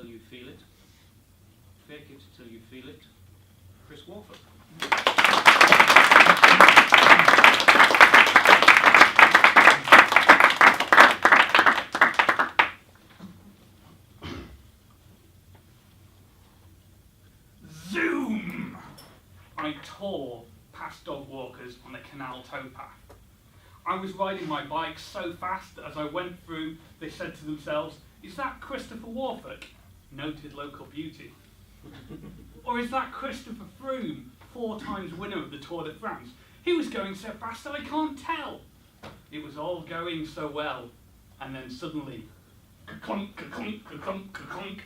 till you feel it. Fake it till you feel it. Chris Warford. Zoom! I tore past dog walkers on the canal towpath. I was riding my bike so fast that as I went through, they said to themselves, "Is that Christopher Warford, noted local beauty? Or is that Christopher Froome, 4 times winner of the Tour de France? He was going so fast that I can't tell." It was all going so well, and then suddenly, ka-clunk, ka-clunk, ka-clunk, ka-clunk.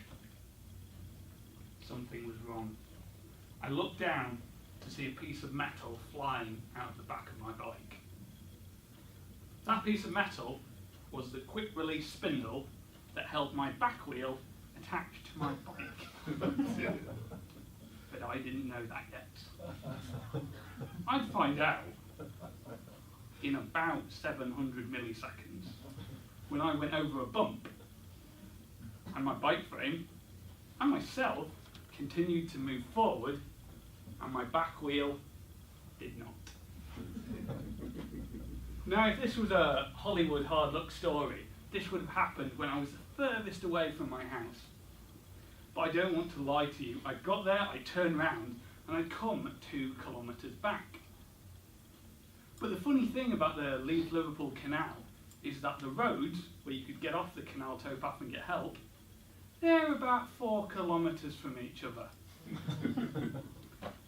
Something was wrong. I looked down to see a piece of metal flying out of the back of my bike. That piece of metal was the quick release spindle that held my back wheel attached to my bike. But I didn't know that yet. I'd find out in about 700 milliseconds when I went over a bump and my bike frame and myself continued to move forward and my back wheel did not. Now, if this was a Hollywood hard luck story, this would have happened when I was the furthest away from my house. But I don't want to lie to you. I got there, I turned round, and I'd come 2 kilometres back. But the funny thing about the Leeds-Liverpool canal is that the roads, where you could get off the canal towpath and get help, they're about 4 kilometres from each other.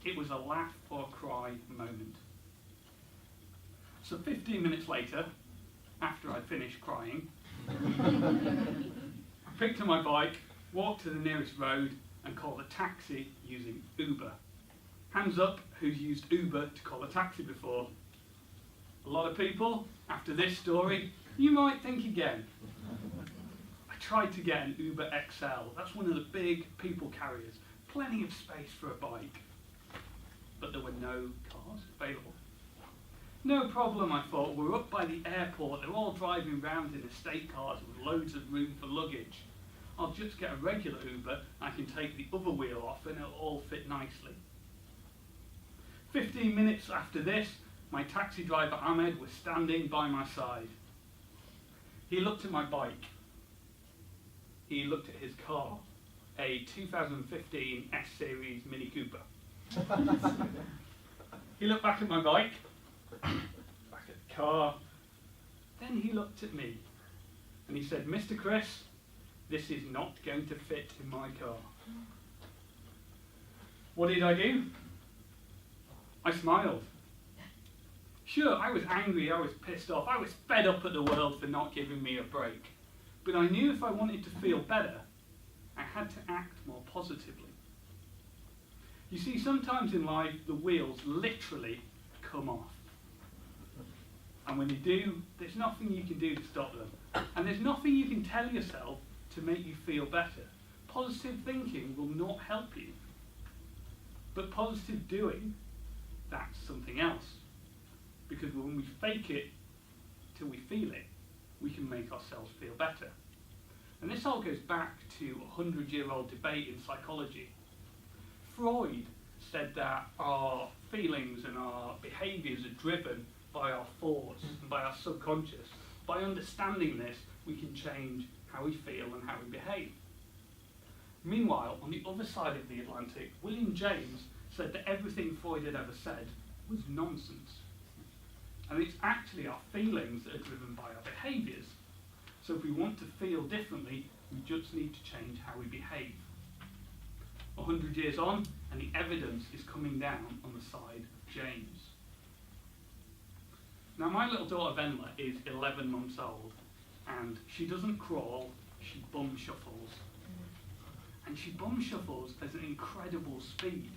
It was a laugh or cry moment. So 15 minutes later, after I'd finished crying, I picked up my bike, walked to the nearest road and called a taxi using Uber. Hands up who's used Uber to call a taxi before. A lot of people, after this story, you might think again. I tried to get an Uber XL. That's one of the big people carriers. Plenty of space for a bike. But there were no cars available. No problem, I thought. We're up by the airport. They're all driving around in estate cars with loads of room for luggage. I'll just get a regular Uber. I can take the other wheel off and it'll all fit nicely. 15 minutes after this, my taxi driver Ahmed was standing by my side. He looked at my bike. He looked at his car, a 2015 S-Series Mini Cooper. He looked back at my bike, back at the car, then he looked at me and he said, "Mr. Chris, this is not going to fit in my car." What did I do? I smiled. Sure, I was angry, I was pissed off, I was fed up at the world for not giving me a break. But I knew if I wanted to feel better, I had to act more positively. You see, sometimes in life, the wheels literally come off. And when they do, there's nothing you can do to stop them. And there's nothing you can tell yourself to make you feel better. Positive thinking will not help you. But positive doing, that's something else. Because when we fake it till we feel it, we can make ourselves feel better. And this all goes back to a 100-year-old debate in psychology. Freud said that our feelings and our behaviours are driven by our thoughts and by our subconscious. By understanding this, we can change how we feel and how we behave. Meanwhile, on the other side of the Atlantic, William James said that everything Freud had ever said was nonsense. And it's actually our feelings that are driven by our behaviours. So if we want to feel differently, we just need to change how we behave. 100 years on, and the evidence is coming down on the side of James. Now, my little daughter Venla is 11 months old, and she doesn't crawl, she bum shuffles. And she bum shuffles at an incredible speed.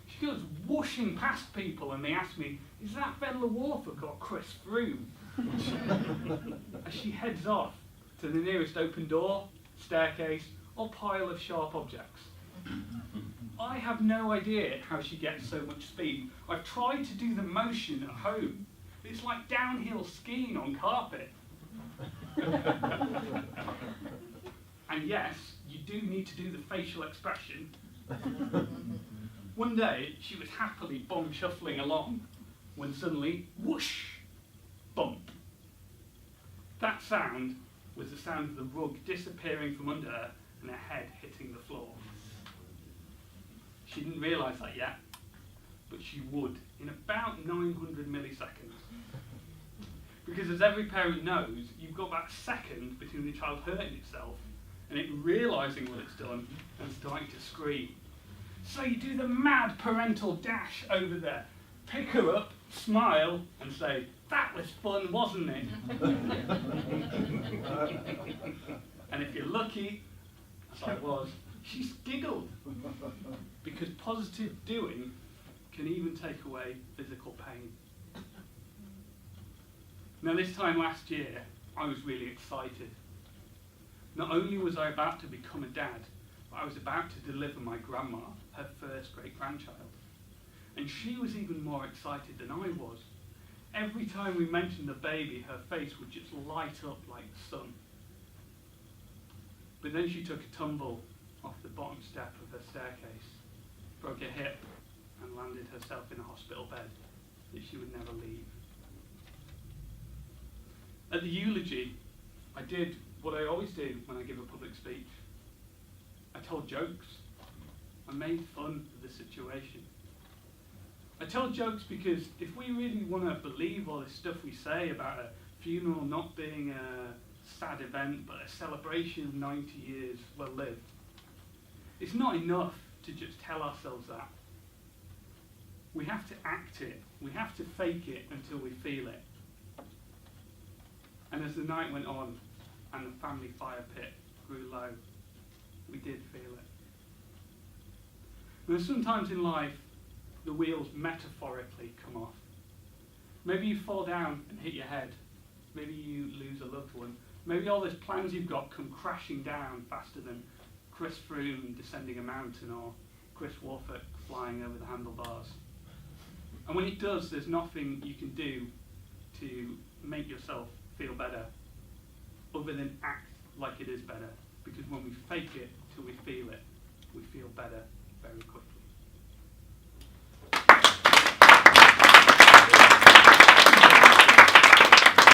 She goes whooshing past people, and they ask me, "Is that Venla Warford or Chris Froome?" As she heads off to the nearest open door, staircase, or pile of sharp objects. I have no idea how she gets so much speed. I've tried to do the motion at home. It's like downhill skiing on carpet. And yes, you do need to do the facial expression. One day, she was happily bum shuffling along when suddenly, whoosh, bump. That sound was the sound of the rug disappearing from under her and her head hitting the floor. She didn't realise that yet, but she would in about 900 milliseconds. Because as every parent knows, you've got that second between the child hurting itself and it realising what it's done and starting to scream. So you do the mad parental dash over there, pick her up, smile, and say, "That was fun, wasn't it?" And if you're lucky, as I was, she's giggled. Because positive doing can even take away physical pain. Now this time last year, I was really excited. Not only was I about to become a dad, but I was about to deliver my grandma, her first great-grandchild. And she was even more excited than I was. Every time we mentioned the baby, her face would just light up like the sun. But then she took a tumble off the bottom step of her staircase, broke her hip, and landed herself in a hospital bed that she would never leave. At the eulogy, I did what I always do when I give a public speech. I told jokes. I made fun of the situation. I tell jokes because if we really want to believe all this stuff we say about a funeral not being a sad event but a celebration of 90 years well lived, it's not enough to just tell ourselves that. We have to act it. We have to fake it until we feel it. And as the night went on and the family fire pit grew low, we did feel it. And sometimes in life, the wheels metaphorically come off. Maybe you fall down and hit your head. Maybe you lose a loved one. Maybe all those plans you've got come crashing down faster than Chris Froome descending a mountain or Chris Wolfert flying over the handlebars. And when it does, there's nothing you can do to make yourself feel better other than act like it is better. Because when we fake it till we feel it, we feel better very quickly.